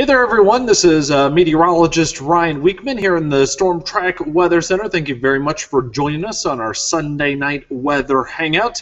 Hey there, everyone. This is meteorologist Ryan Weekman here in the Storm Track Weather Center. Thank you very much for joining us on our Sunday night weather hangout.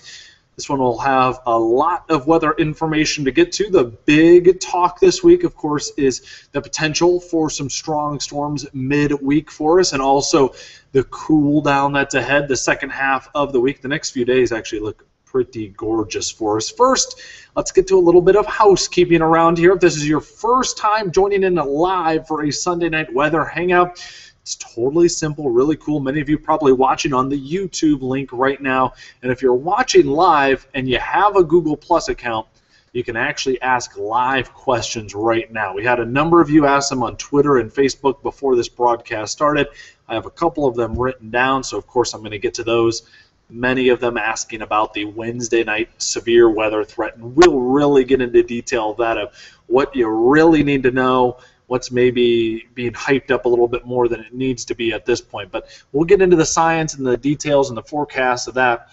This one will have a lot of weather information to get to. The big talk this week, of course, is the potential for some strong storms midweek for us, and also the cool down that's ahead the second half of the week. The next few days actually look pretty gorgeous for us. First, let's get to a little bit of housekeeping around here. If this is your first time joining in live for a Sunday night weather hangout, it's totally simple, really cool. Many of you probably watching on the YouTube link right now. And if you're watching live and you have a Google Plus account, you can actually ask live questions right now. We had a number of you ask them on Twitter and Facebook before this broadcast started. I have a couple of them written down, so of course I'm going to get to those. Many of them asking about the Wednesday night severe weather threat, and we'll really get into detail of that, of what you really need to know, what's maybe being hyped up a little bit more than it needs to be at this point. But we'll get into the science and the details and the forecast of that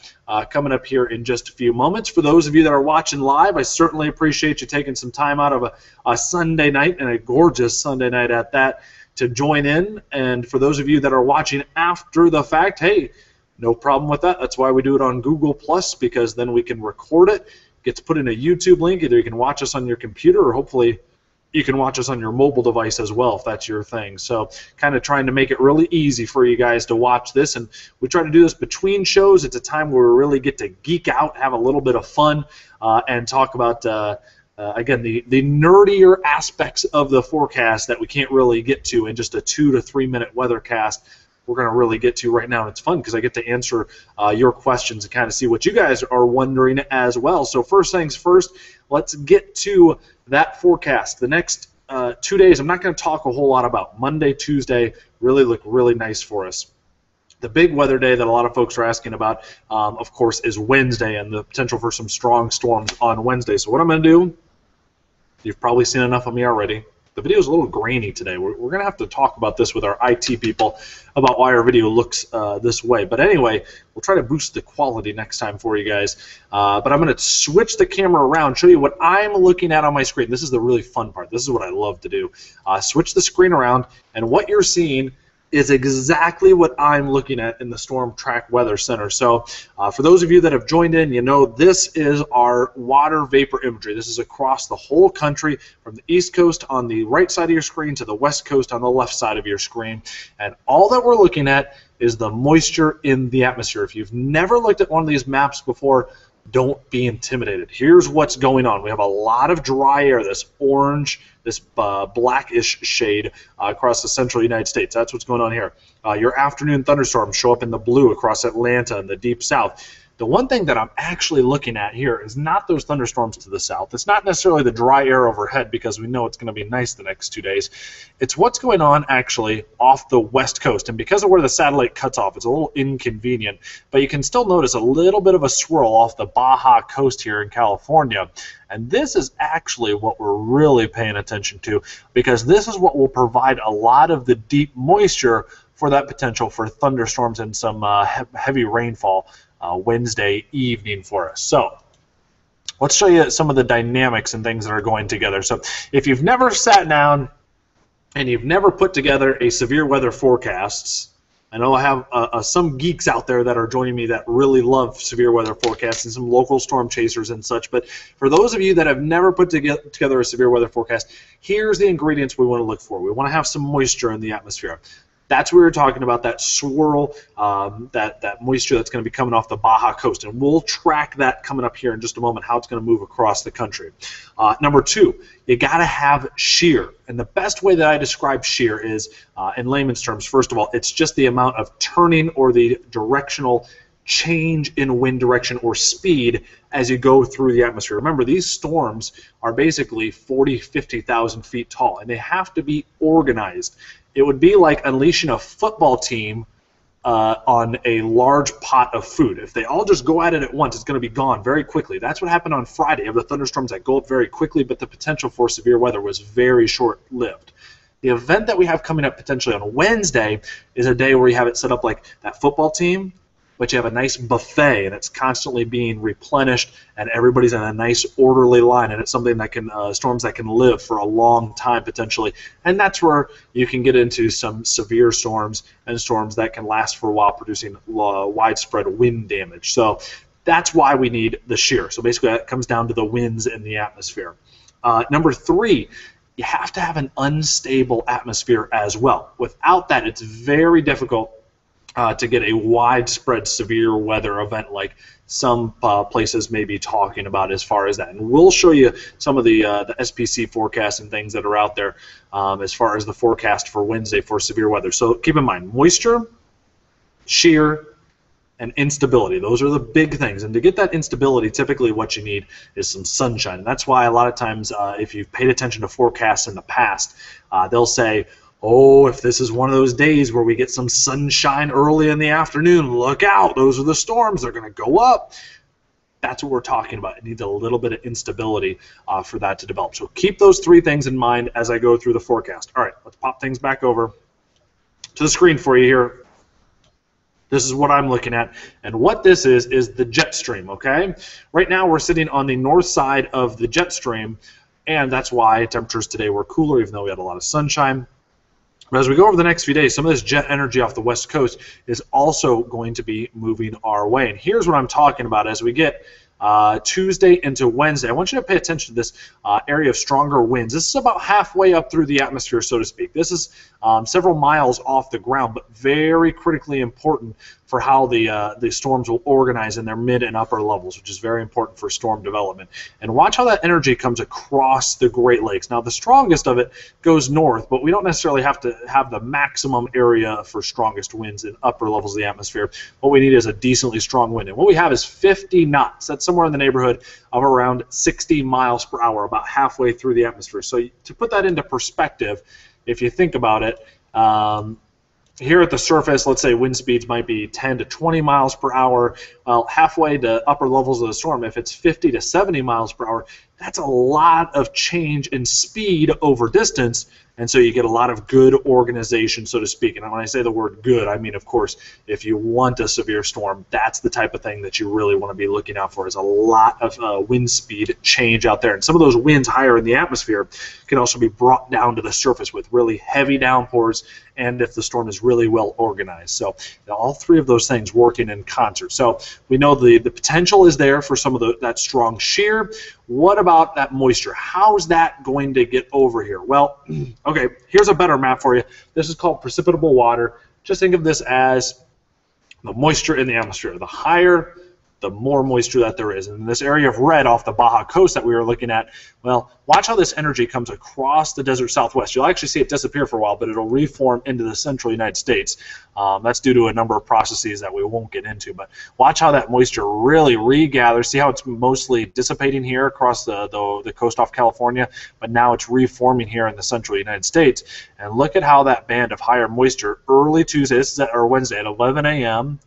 coming up here in just a few moments. For those of you that are watching live, I certainly appreciate you taking some time out of a Sunday night, and a gorgeous Sunday night at that, to join in. And for those of you that are watching after the fact, hey, no problem with that. That's why we do it on Google Plus, because then we can record it. It gets put in a YouTube link. Either you can watch us on your computer, or hopefully you can watch us on your mobile device as well, if that's your thing. So kind of trying to make it really easy for you guys to watch this. And we try to do this between shows. It's a time where we really get to geek out, have a little bit of fun, and talk about, again, the nerdier aspects of the forecast that we can't really get to in just a 2 to 3 minute weathercast. We're going to really get to right now, and it's fun because I get to answer your questions and kind of see what you guys are wondering as well. So first things first, let's get to that forecast. The next 2 days, I'm not going to talk a whole lot about. Monday, Tuesday really look really nice for us. The big weather day that a lot of folks are asking about, of course, is Wednesday, and the potential for some strong storms on Wednesday. So what I'm going to do, you've probably seen enough of me already. The video is a little grainy today. We're going to have to talk about this with our IT people about why our video looks this way. But anyway, we'll try to boost the quality next time for you guys. But I'm going to switch the camera around, show you what I'm looking at on my screen. This is the really fun part. This is what I love to do. Switch the screen around, and what you're seeing is exactly what I'm looking at in the Storm Track Weather Center. So for those of you that have joined in, you know this is our water vapor imagery. This is across the whole country, from the East Coast on the right side of your screen to the West Coast on the left side of your screen. And all that we're looking at is the moisture in the atmosphere. If you've never looked at one of these maps before, don't be intimidated. Here's what's going on. We have a lot of dry air, this orange, this blackish shade across the central United States. That's what's going on here. Your afternoon thunderstorms show up in the blue across Atlanta and the deep south. The one thing that I'm actually looking at here is not those thunderstorms to the south. It's not necessarily the dry air overhead, because we know it's going to be nice the next 2 days. It's what's going on actually off the west coast. And because of where the satellite cuts off, it's a little inconvenient. But you can still notice a little bit of a swirl off the Baja coast here in California. And this is actually what we're really paying attention to, because this is what will provide a lot of the deep moisture for that potential for thunderstorms and some heavy rainfall Wednesday evening for us. So let's show you some of the dynamics and things that are going together. So if you've never sat down and you've never put together a severe weather forecasts, I know I have some geeks out there that are joining me that really love severe weather forecasts, and some local storm chasers and such. But for those of you that have never put together a severe weather forecast, here's the ingredients we want to look for. We want to have some moisture in the atmosphere. That's what we were talking about, that swirl, that moisture that's going to be coming off the Baja coast. And we'll track that coming up here in just a moment, how it's going to move across the country. Number two, you got to have shear. And the best way that I describe shear is, in layman's terms, first of all, it's just the amount of turning or the directional change in wind direction or speed as you go through the atmosphere. Remember, these storms are basically 40, 50,000 feet tall, and they have to be organized. It would be like unleashing a football team on a large pot of food. If they all just go at it at once, it's going to be gone very quickly. That's what happened on Friday. You have the thunderstorms that go up very quickly, but the potential for severe weather was very short-lived. The event that we have coming up potentially on Wednesday is a day where you have it set up like that football team but you have a nice buffet, and it's constantly being replenished, and everybody's in a nice orderly line, and it's something that can storms that can live for a long time potentially, and that's where you can get into some severe storms and storms that can last for a while, producing widespread wind damage. So that's why we need the shear. So basically that comes down to the winds in the atmosphere. Number 3, you have to have an unstable atmosphere as well. Without that, it's very difficult to get a widespread severe weather event like some places may be talking about as far as that. And we'll show you some of the SPC forecasts and things that are out there as far as the forecast for Wednesday for severe weather. So keep in mind, moisture, shear, and instability. Those are the big things. And to get that instability, typically what you need is some sunshine. And that's why a lot of times, if you've paid attention to forecasts in the past, they'll say, oh, if this is one of those days where we get some sunshine early in the afternoon, look out, those are the storms, they're going to go up. That's what we're talking about. It needs a little bit of instability for that to develop. So keep those 3 things in mind as I go through the forecast. All right, let's pop things back over to the screen for you here. This is what I'm looking at, and what this is the jet stream, okay? Right now we're sitting on the north side of the jet stream, and that's why temperatures today were cooler, even though we had a lot of sunshine. But as we go over the next few days, some of this jet energy off the west coast is also going to be moving our way. And here's what I'm talking about as we get Tuesday into Wednesday. I want you to pay attention to this area of stronger winds. This is about halfway up through the atmosphere, so to speak. This is several miles off the ground, but very critically important for how the storms will organize in their mid and upper levels, which is very important for storm development. And watch how that energy comes across the Great Lakes. Now, the strongest of it goes north, but we don't necessarily have to have the maximum area for strongest winds in upper levels of the atmosphere. What we need is a decently strong wind. And what we have is 50 knots. That's somewhere in the neighborhood of around 60 miles per hour, about halfway through the atmosphere. So to put that into perspective, if you think about it, here at the surface, let's say wind speeds might be 10 to 20 miles per hour. Well, halfway to upper levels of the storm, if it's 50 to 70 miles per hour, that's a lot of change in speed over distance, and so you get a lot of good organization, so to speak. And when I say the word good, I mean, of course, if you want a severe storm, that's the type of thing that you really want to be looking out for, is a lot of wind speed change out there. And some of those winds higher in the atmosphere can also be brought down to the surface with really heavy downpours, and if the storm is really well organized. So all 3 of those things working in concert. So we know the potential is there for some of that strong shear. What about that moisture? How's that going to get over here? Well, okay, here's a better map for you. This is called precipitable water. Just think of this as the moisture in the atmosphere. The higher, the more moisture that there is. And in this area of red off the Baja coast that we were looking at, well, watch how this energy comes across the desert southwest. You'll actually see it disappear for a while, but it'll reform into the central United States. That's due to a number of processes that we won't get into. But watch how that moisture really regathers. See how it's mostly dissipating here across the coast off California, but now it's reforming here in the central United States. And look at how that band of higher moisture early Tuesday, or Wednesday at 11 a.m.,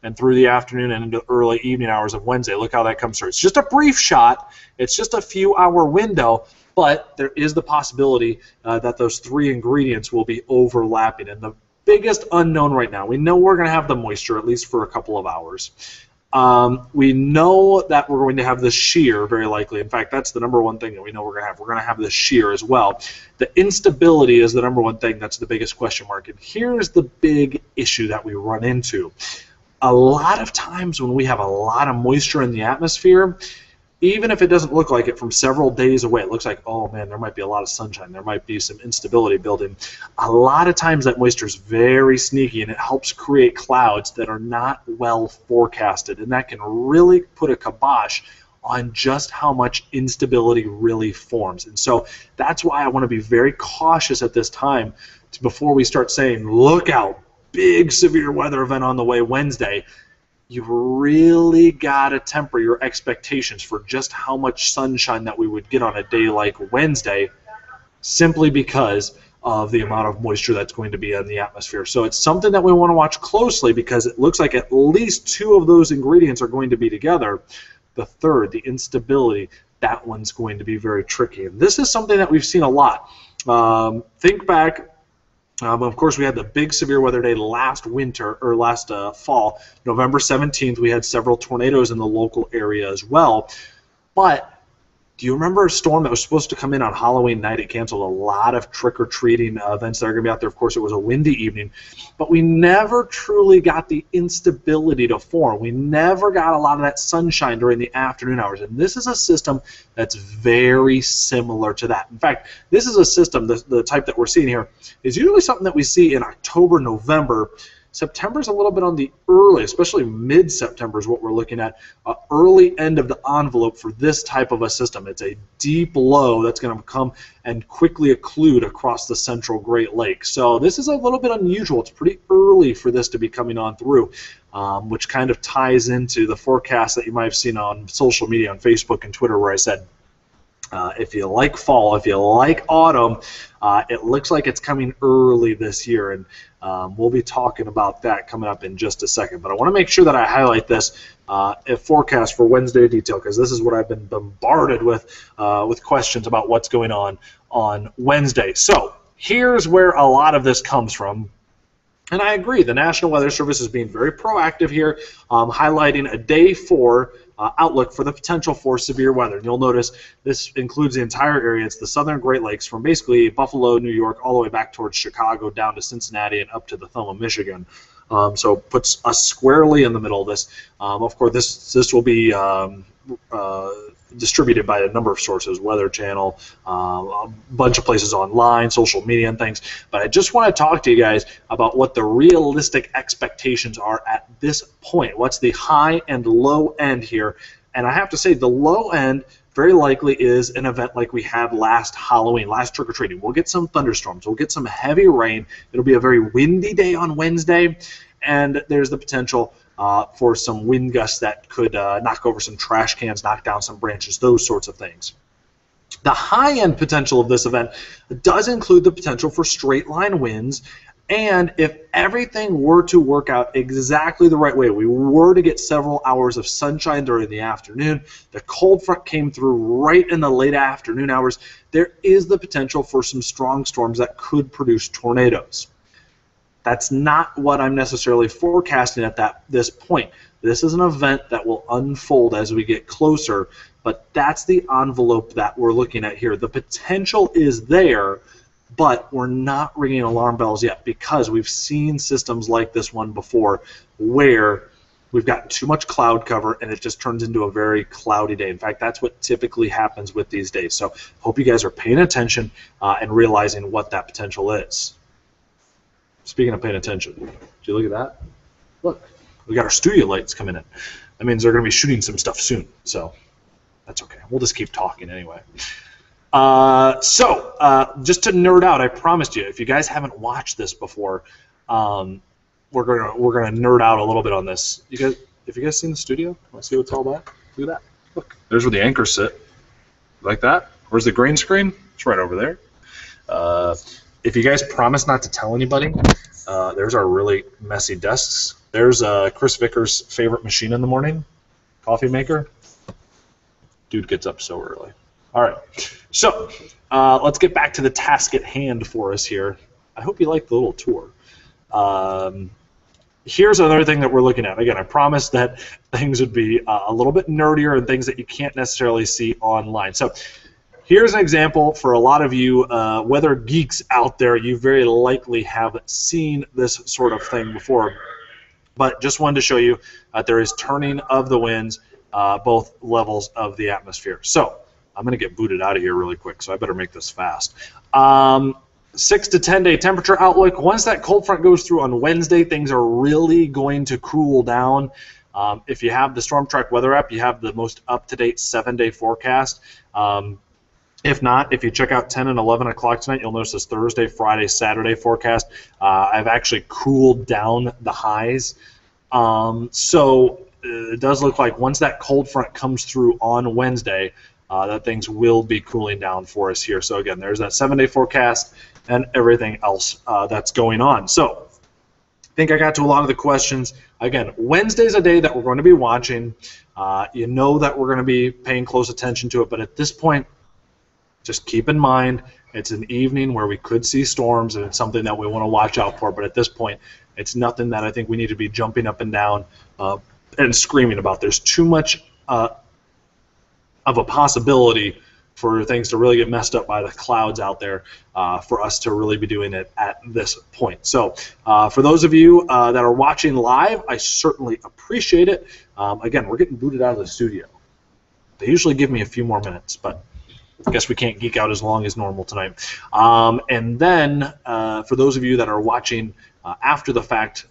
and through the afternoon and into early evening hours of Wednesday. Look how that comes through. It's just a brief shot. It's just a few-hour window, but there is the possibility that those 3 ingredients will be overlapping. And the biggest unknown right now, we know we're going to have the moisture at least for a couple of hours. We know that we're going to have the shear very likely. In fact, that's the number one thing that we know we're going to have. We're going to have the shear as well. The instability is the number one thing that's the biggest question mark. And here's the big issue that we run into. A lot of times when we have a lot of moisture in the atmosphere, even if it doesn't look like it from several days away, it looks like, oh man, there might be a lot of sunshine, there might be some instability building. A lot of times that moisture is very sneaky, and it helps create clouds that are not well forecasted, and that can really put a kibosh on just how much instability really forms. And so that's why I want to be very cautious at this time before we start saying, look out, big severe weather event on the way Wednesday. You really got to temper your expectations for just how much sunshine that we would get on a day like Wednesday, simply because of the amount of moisture that's going to be in the atmosphere. So it's something that we want to watch closely, because it looks like at least 2 of those ingredients are going to be together. The third, the instability, that one's going to be very tricky. And this is something that we've seen a lot. Think back Of course, we had the big severe weather day last winter, or last fall. November 17th, we had several tornadoes in the local area as well. But do you remember a storm that was supposed to come in on Halloween night? It canceled a lot of trick-or-treating events that are going to be out there. Of course, it was a windy evening. But we never truly got the instability to form. We never got a lot of that sunshine during the afternoon hours. And this is a system that's very similar to that. In fact, this is a system, the type that we're seeing here, is usually something that we see in October, November. September's a little bit on the early, especially mid-September is what we're looking at, early end of the envelope for this type of a system. It's a deep low that's going to come and quickly occlude across the central Great Lakes. So this is a little bit unusual. It's pretty early for this to be coming on through, which kind of ties into the forecast that you might have seen on social media, on Facebook and Twitter, where I said, if you like fall, if you like autumn, it looks like it's coming early this year, and we'll be talking about that coming up in just a second. But I want to make sure that I highlight this forecast for Wednesday detail, because this is what I've been bombarded with questions about what's going on Wednesday. So here's where a lot of this comes from. And I agree, the National Weather Service is being very proactive here, highlighting a day 4 outlook for the potential for severe weather. And you'll notice this includes the entire area. It's the southern Great Lakes from basically Buffalo, New York, all the way back towards Chicago, down to Cincinnati, and up to the thumb of Michigan. So it puts us squarely in the middle of this. Of course, this will be distributed by a number of sources, Weather Channel, a bunch of places online, social media and things. But I just want to talk to you guys about what the realistic expectations are at this point. What's the high and low end here? And I have to say the low end very likely is an event like we had last Halloween, last trick-or-treating. We'll get some thunderstorms. We'll get some heavy rain. It'll be a very windy day on Wednesday, and there's the potential for some wind gusts that could knock over some trash cans, knock down some branches, those sorts of things. The high-end potential of this event does include the potential for straight-line winds, and if everything were to work out exactly the right way, we were to get several hours of sunshine during the afternoon, the cold front came through right in the late afternoon hours, there is the potential for some strong storms that could produce tornadoes. That's not what I'm necessarily forecasting at this point. This is an event that will unfold as we get closer, but that's the envelope that we're looking at here. The potential is there, but we're not ringing alarm bells yet, because we've seen systems like this one before where we've got too much cloud cover and it just turns into a very cloudy day. In fact, that's what typically happens with these days. So hope you guys are paying attention and realizing what that potential is. Speaking of paying attention, did you look at that? Look, we got our studio lights coming in. That means they're going to be shooting some stuff soon, so that's okay. We'll just keep talking anyway. Just to nerd out, I promised you, if you guys haven't watched this before, we're gonna nerd out a little bit on this. Have you guys seen the studio? Want to see what it's all about? Look at that. Look, there's where the anchors sit. Like that. Where's the green screen? It's right over there. If you guys promise not to tell anybody, there's our really messy desks. There's Chris Vickers' favorite machine in the morning, coffee maker. Dude gets up so early. All right, so let's get back to the task at hand for us here. I hope you like the little tour. Here's another thing that we're looking at. Again, I promised that things would be a little bit nerdier and things that you can't necessarily see online. So here's an example for a lot of you weather geeks out there. You very likely have seen this sort of thing before, but just wanted to show you that there is turning of the winds, both levels of the atmosphere. So I'm going to get booted out of here really quick, so I better make this fast. 6 to 10 day temperature outlook. Once that cold front goes through on Wednesday, things are really going to cool down. If you have the Storm Track weather app, you have the most up-to-date 7-day forecast. If not, if you check out 10 and 11 o'clock tonight, you'll notice this Thursday, Friday, Saturday forecast. I've actually cooled down the highs. So it does look like once that cold front comes through on Wednesday, that things will be cooling down for us here. So again, there's that 7-day forecast and everything else that's going on. So I think I got to a lot of the questions. Again, Wednesday's a day that we're going to be watching. You know that we're going to be paying close attention to it, but at this point, just keep in mind It's an evening where we could see storms, and it's something that we want to watch out for. But at this point, it's nothing that I think we need to be jumping up and down and screaming about. There's too much of a possibility for things to really get messed up by the clouds out there for us to really be doing it at this point. So for those of you that are watching live, I certainly appreciate it. Again, we're getting booted out of the studio. They usually give me a few more minutes, but I guess we can't geek out as long as normal tonight. And then for those of you that are watching after the fact,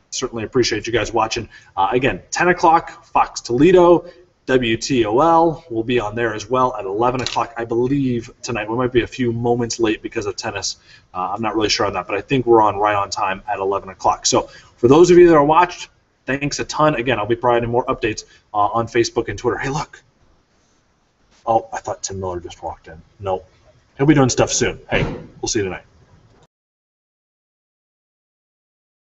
certainly appreciate you guys watching. Again, 10 o'clock, Fox Toledo. WTOL will be on there as well at 11 o'clock, I believe, tonight. We might be a few moments late because of tennis. I'm not really sure on that, but I think we're on right on time at 11 o'clock. So for those of you that are watched, thanks a ton. Again, I'll be providing more updates on Facebook and Twitter. Hey, look. Oh, I thought Tim Miller just walked in. Nope. He'll be doing stuff soon. Hey, we'll see you tonight.